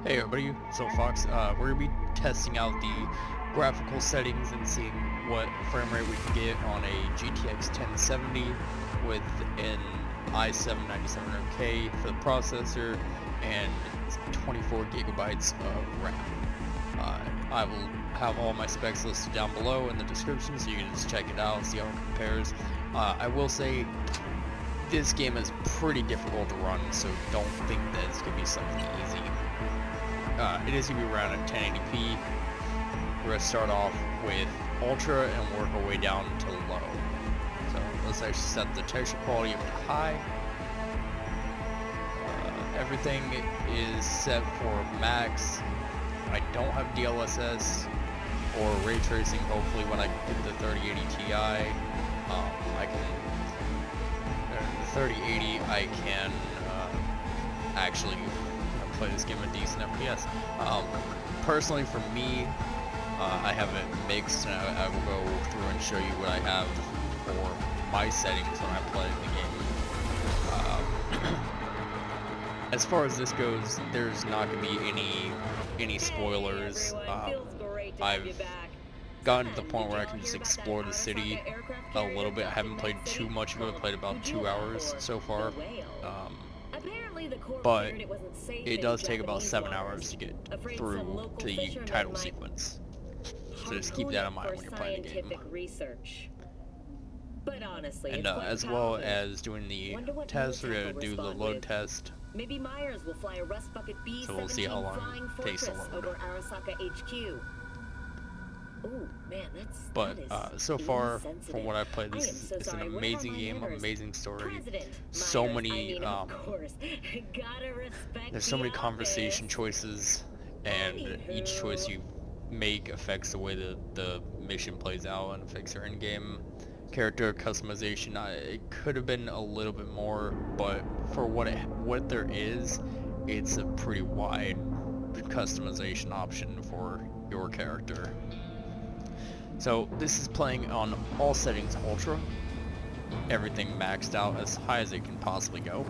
Hey everybody, so Fox, we're going to be testing out the graphical settings and seeing what frame rate we can get on a GTX 1070 with an i7-9700K for the processor and 24 gigabytes of RAM. I will have all my specs listed down below in the description so you can just check it out, see how it compares. I will say this game is pretty difficult to run, so don't think that it's going to be something easy. It is going to be around at 1080p. We're going to start off with Ultra and work our way down to low. So let's actually set the texture quality up to high. Everything is set for max. I don't have DLSS or ray tracing. Hopefully when I get the 3080 Ti, I can, the 3080 I can actually play this game at decent FPS. Personally, for me, I have it mixed, and I will go through and show you what I have for my settings when I play the game. As far as this goes, there's not going to be any spoilers. I've gotten to the point where I can just explore the city a little bit. I haven't played too much of it. I've played about 2 hours so far. But it does take about 7 hours to get through to the title sequence. So just keep that in mind when you're playing the game. And as well as doing the test, we're going to do the load test. Maybe Myers will fly a Rust Bucket B-17 So we'll see how long it takes to load. over Arasaka HQ. Ooh, man, but so far, from what I've played, this is an amazing game, amazing story. So many, there's so many conversation choices, and each choice you make affects the way the mission plays out and affects your in-game character customization. It could have been a little bit more, but for what there is, it's a pretty wide customization option for your character. So this is playing on all settings Ultra, everything maxed out as high as it can possibly go,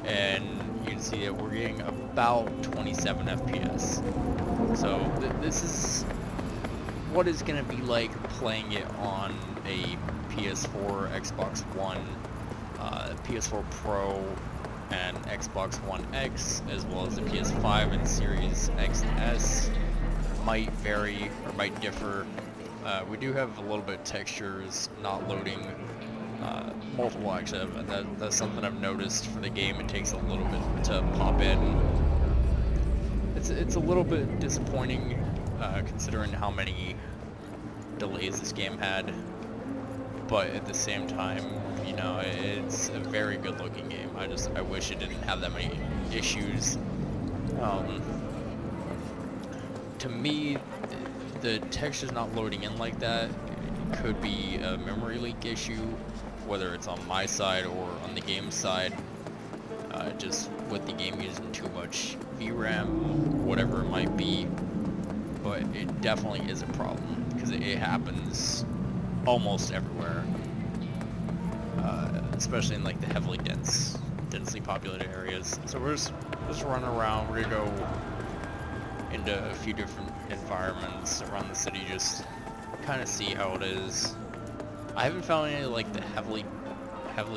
and you can see that we're getting about 27 FPS. So this is what it's going to be like playing it on a PS4, Xbox One, PS4 Pro, and Xbox One X, as well as the PS5 and Series X and S. Might vary or might differ. We do have a little bit of textures not loading, multiple actually. That's something I've noticed for the game. It takes a little bit to pop in. It's a little bit disappointing considering how many delays this game had, but at the same time, you know, it's a very good looking game. I wish it didn't have that many issues. To me, the texture's not loading in like that. It could be a memory leak issue, whether it's on my side or on the game side. Just with the game using too much VRAM, whatever it might be. But it definitely is a problem, because it happens almost everywhere. Especially in like the heavily densely populated areas. So we're just running around. We're gonna go into a few different environments around the city, just kind of see how it is. I haven't found any like the heavily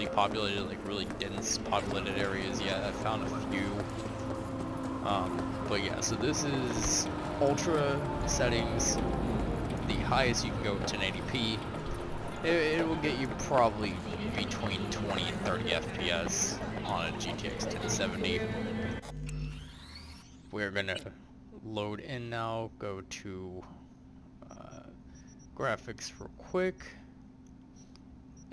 populated, like really dense populated areas yet. I found a few, but yeah. So this is Ultra settings. The highest you can go with 1080p. It will get you probably between 20 and 30 FPS on a GTX 1070. We're gonna load in now, go to graphics real quick,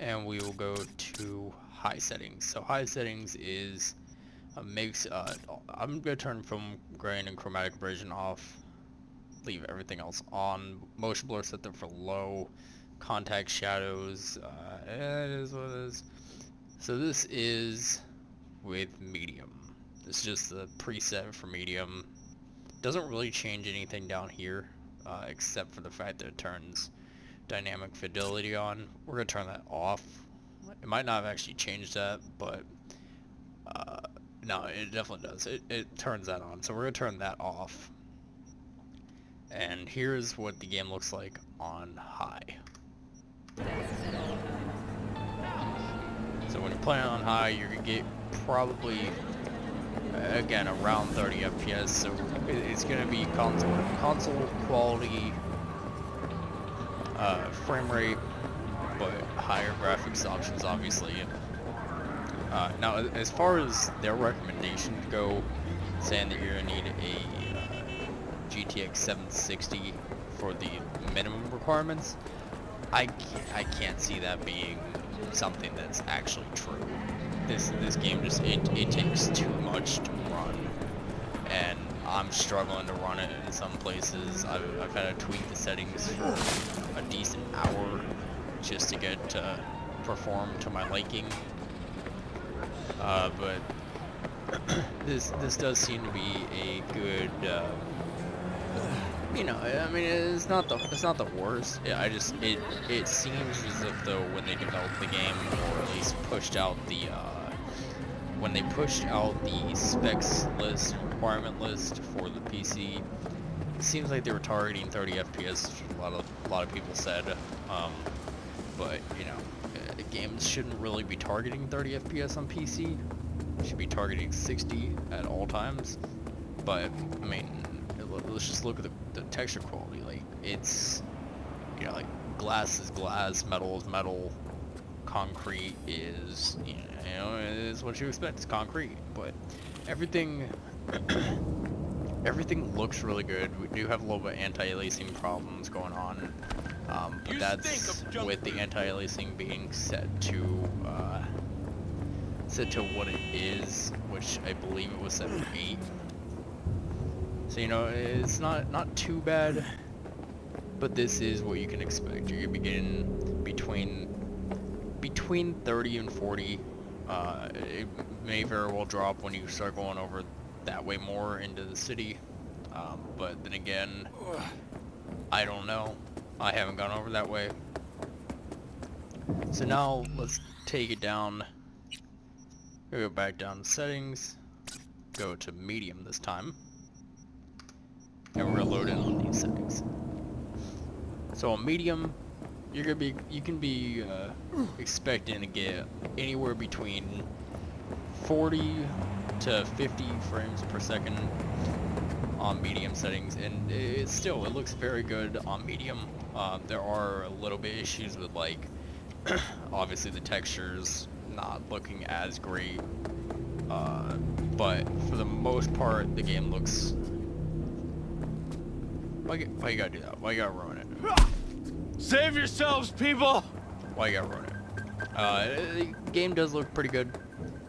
and we will go to high settings. So high settings is a mix. I'm gonna turn film grain and chromatic aberration off, leave everything else on. Motion blur set them for low. Contact shadows, it is what it is. So this is with medium. It's just the preset for medium. Doesn't really change anything down here, except for the fact that it turns dynamic fidelity on. We're gonna turn that off. It might not have actually changed that, but No, it definitely does. It turns that on. So we're gonna turn that off. And here's what the game looks like on high. So when you're playing on high, you're gonna get probably, again, around 30 FPS. So it's gonna be console quality, frame rate, but higher graphics options, obviously. Now, as far as their recommendations go, saying that you're gonna need a GTX 760 for the minimum requirements, I can't see that being something that's actually true. This game just it takes too much to run, and I'm struggling to run it in some places. I've had to tweak the settings for a decent hour just to get to perform to my liking. But this does seem to be a good, you know, I mean, it's not the worst. Yeah, it seems as if though when they developed the game, or at least pushed out the when they pushed out the specs list, requirement list for the PC, it seems like they were targeting 30 FPS. A lot of people said, but you know, games shouldn't really be targeting 30 FPS on PC. It should be targeting 60 at all times. But I mean, let's just look at the texture quality. Like, it's, you know, like glass is glass, metal is metal, concrete is, you know, is what you expect. It's concrete, but everything everything looks really good. We do have a little bit of anti-aliasing problems going on. But that's with the anti-aliasing being set to what it is, which I believe it was set for 8. So, you know, it's not too bad, but this is what you can expect. You're gonna be getting between 30 and 40. It may very well drop when you start going over that way more into the city, but then again, I don't know. I haven't gone over that way. So now let's take it down. Go back down to settings. Go to medium this time. And we're gonna load in on these settings. So on medium, you can be expecting to get anywhere between 40 to 50 frames per second on medium settings, and it looks very good on medium. There are a little bit issues with, like, obviously the textures not looking as great, but for the most part the game looks. Why you gotta do that? Why you gotta ruin it? Save yourselves, people! Why you gotta ruin it? The game does look pretty good.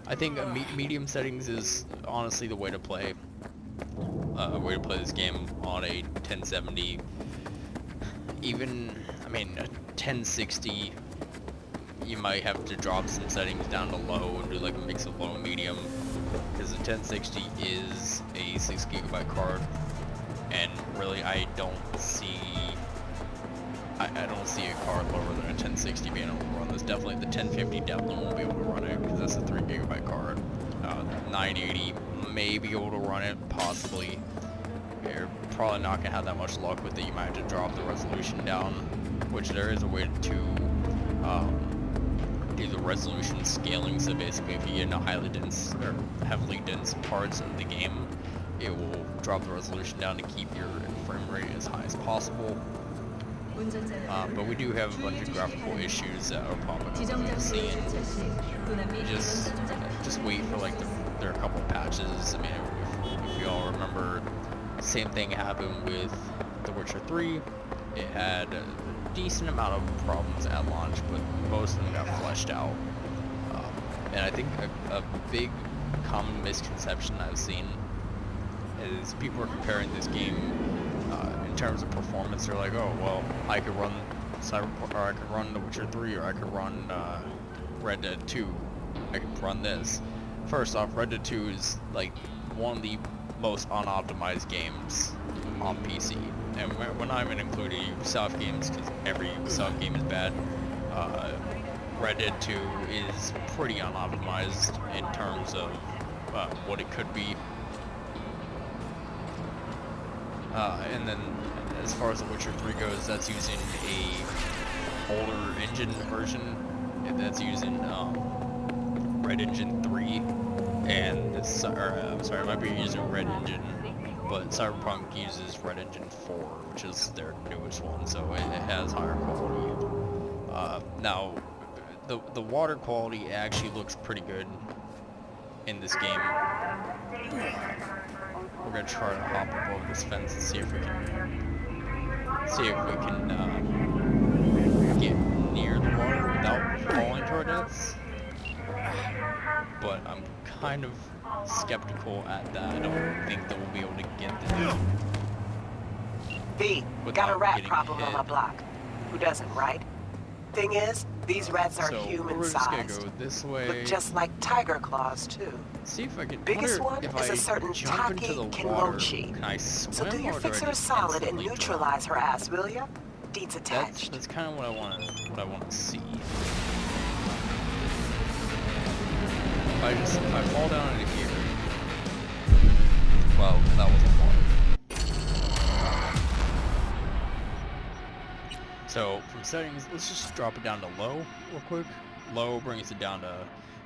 I think medium settings is honestly the way to play. This game on a 1070. Even, I mean, a 1060, you might have to drop some settings down to low and do like a mix of low and medium, because the 1060 is a 6GB card, and really I don't see a card lower than a 1060 being able to run this. Definitely the 1050 definitely won't be able to run it, because that's a 3GB card. 980 may be able to run it, possibly. You're probably not going to have that much luck with it. You might have to drop the resolution down, which there is a way to do the resolution scaling. So basically, if you get into highly dense or heavily dense parts of the game, it will drop the resolution down to keep your frame rate as high as possible. But we do have a bunch of graphical issues that are popping up we've seen. Just wait for, like, there are a couple patches. I mean, if you all remember, same thing happened with The Witcher 3. It had a decent amount of problems at launch, but most of them got fleshed out. And I think a big common misconception I've seen is people are comparing this game in terms of performance. They're like, oh, well, I could run Cyberpunk, or I could run The Witcher 3, or I could run Red Dead 2. I could run this. First off, Red Dead 2 is like one of the most unoptimized games on PC, and we're not even including Ubisoft games, because every Ubisoft game is bad. Red Dead 2 is pretty unoptimized in terms of what it could be. And then as far as The Witcher 3 goes, that's using a older engine version, and that's using Red Engine 3, and I'm sorry, it might be using Red Engine, but Cyberpunk uses Red Engine 4, which is their newest one, so it has higher quality. Now, the water quality actually looks pretty good in this game. We're gonna try to hop above this fence and see if we can get near the water without falling to our deaths. But I'm kind of skeptical at that. I don't think that we'll be able to get there. V, got a rat problem on my block. Who doesn't, right? Thing is, these rats are human-sized. We're just gonna go this way. Look just like tiger claws, too. See if I can. Biggest one if is a certain jump into the water, can I swim, so do your or do I fixer just solid and instantly neutralize her ass, will ya? Deeds attached. That's kind of what I want to see. If I fall down into here, well, that wasn't water. So from settings, let's just drop it down to low real quick. Low brings it down to,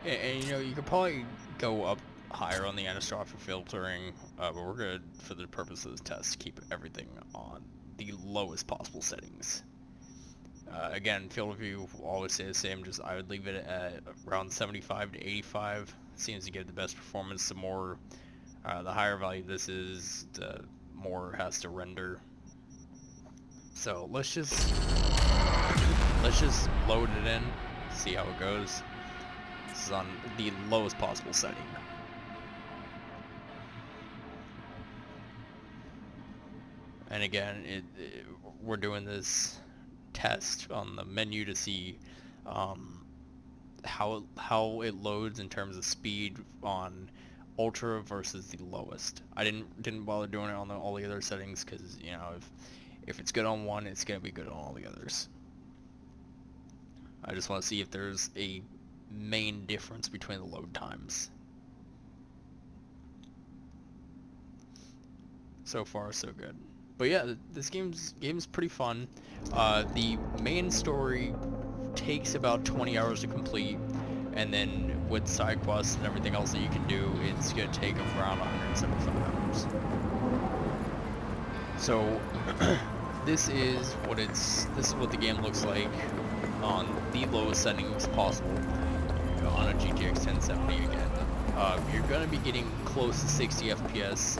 and you know, you could probably go up higher on the anisotropic filtering, but we're good for the purpose of this test. Keep everything on the lowest possible settings. Again, field of view always stay the same. Just I would leave it at around 75 to 85. Seems to get the best performance. The more, the higher value this is, the more it has to render. So let's just load it in, see how it goes. This is on the lowest possible setting. And again, we're doing this test on the menu to see how it loads in terms of speed on ultra versus the lowest. I didn't bother doing it on all the other settings because, you know, if it's good on one, it's gonna be good on all the others. I just want to see if there's a main difference between the load times. So far, so good. But yeah, this game's pretty fun. The main story takes about 20 hours to complete, and then with side quests and everything else that you can do, it's gonna take around 175 hours. So this is what the game looks like on the lowest settings possible on a GTX 1070 again. You're gonna be getting close to 60 FPS.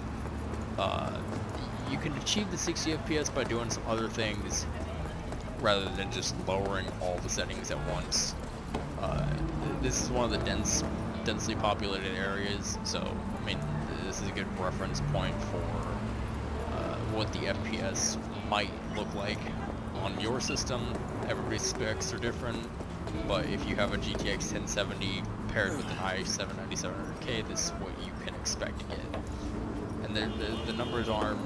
You can achieve the 60 FPS by doing some other things rather than just lowering all the settings at once. This is one of the densely populated areas, so I mean this is a good reference point for what the FPS might look like on your system. Everybody's specs are different, but if you have a GTX 1070 paired with an i7-9700K, this is what you can expect to get. And the numbers aren't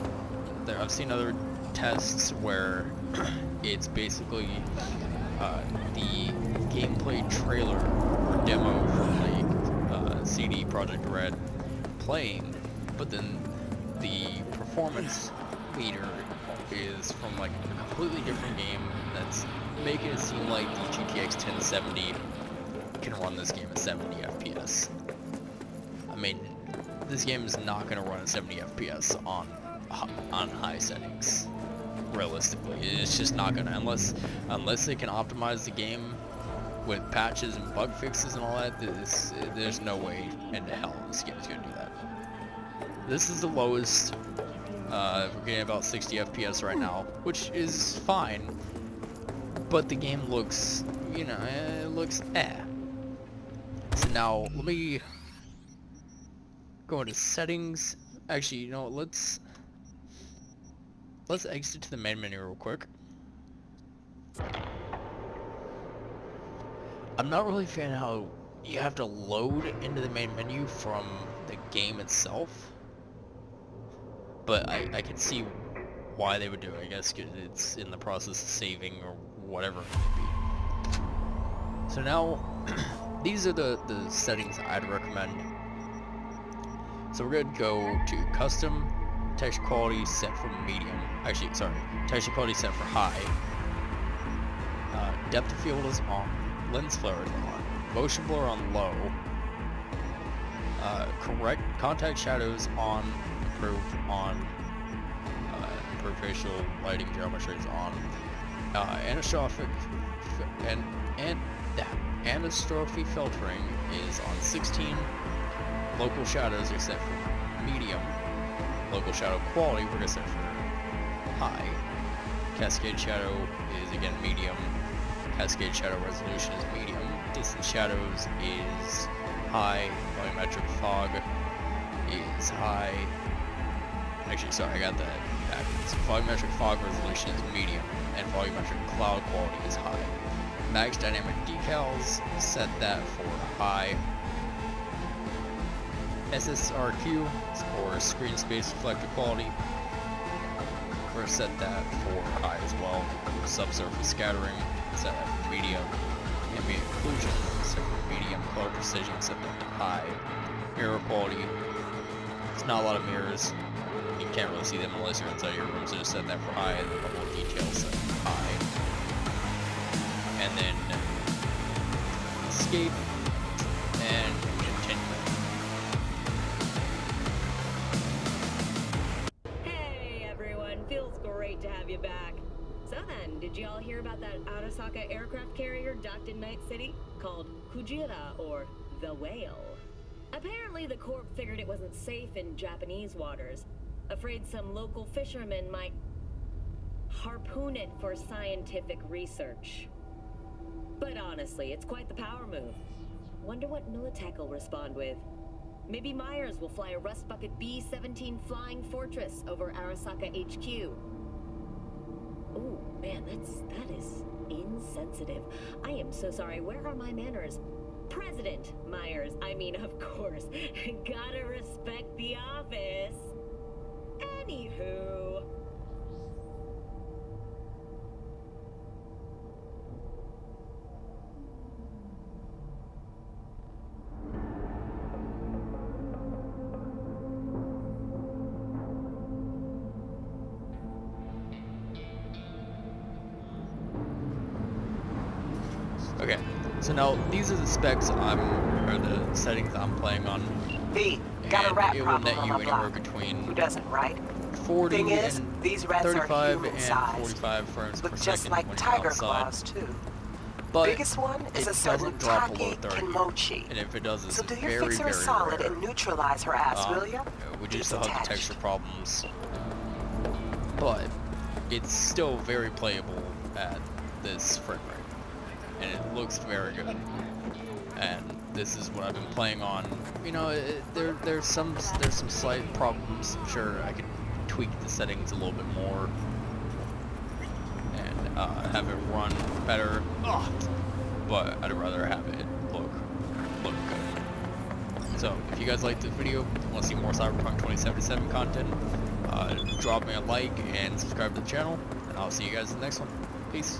there. I've seen other tests where it's basically the gameplay trailer or demo from the CD Projekt Red playing, but then the performance meter is from like a completely different game that's making it seem like the GTX 1070 can run this game at 70 FPS. I mean, this game is not going to run at 70 FPS on high settings. Realistically, it's just not going to, unless they can optimize the game with patches and bug fixes and all that. There's no way in hell this game is going to do that. This is the lowest. We're getting about 60 FPS right now, which is fine, but the game looks, you know, it looks eh. So now, let me go into settings. Actually, you know, let's exit to the main menu real quick. I'm not really a fan of how you have to load into the main menu from the game itself, but I can see why they would do it. I guess 'cause it's in the process of saving or whatever it may be. So now, these are the settings I'd recommend. So we're going to go to custom, texture quality set for medium. Actually, sorry, texture quality set for high. Depth of field is on. Lens flare is on. Motion blur on low. Correct contact shadows on. Improved on. Improved facial lighting geometry is on. Anastrophic anastrophy filtering is on 16. Local shadows are set for medium. Local shadow quality we're gonna set for high. Cascade shadow is again medium. Cascade shadow resolution is medium. Distant shadows is high. Volumetric fog is high. Actually, sorry, I got that backwards. Volumetric fog resolution is medium, and volumetric cloud quality is high. Max dynamic decals, set that for high. SSRQ, or screen space reflector quality, we're set that for high as well. Subsurface scattering, set that for medium. Ambient occlusion, set for medium. Color precision, set that to high. Mirror quality, it's not a lot of mirrors. You can't really see them unless you're inside your room, so just set that for high, and the level of detail set for high. And then escape and continue. Hey everyone, feels great to have you back. So then, did y'all hear about that Arasaka aircraft carrier docked in Night City? Called Kujira, or the Whale. Apparently the Corp figured it wasn't safe in Japanese waters. Afraid some local fishermen might harpoon it for scientific research. But honestly, it's quite the power move. Wonder what Militech will respond with. Maybe Myers will fly a Rust Bucket B-17 Flying Fortress over Arasaka HQ. Ooh, man, that is insensitive. I am so sorry. Where are my manners? President Myers, I mean, of course. Gotta respect the office. Anywho. Okay, so now these are the specs or the settings I'm playing on. V, got a rat it will problem net on you the anywhere block. between Who doesn't, right? 40 Thing is, and these rats are 35 human and sized. 45 frames per Look second just like when tiger you're outside. claws too. But Biggest one is it a certain doesn't drop below Take 30, Kimochi. and if it does, it's So do your very, fixer very a solid rare. and neutralize her ass, will ya? We do still Decent have the touch. texture problems, but it's still very playable at this frame rate, and it looks very good. And this is what I've been playing on. You know, there's some slight problems. I'm sure I could tweak the settings a little bit more and have it run better. But I'd rather have it look good. So if you guys liked this video, want to see more Cyberpunk 2077 content, drop me a like and subscribe to the channel, and I'll see you guys in the next one. Peace.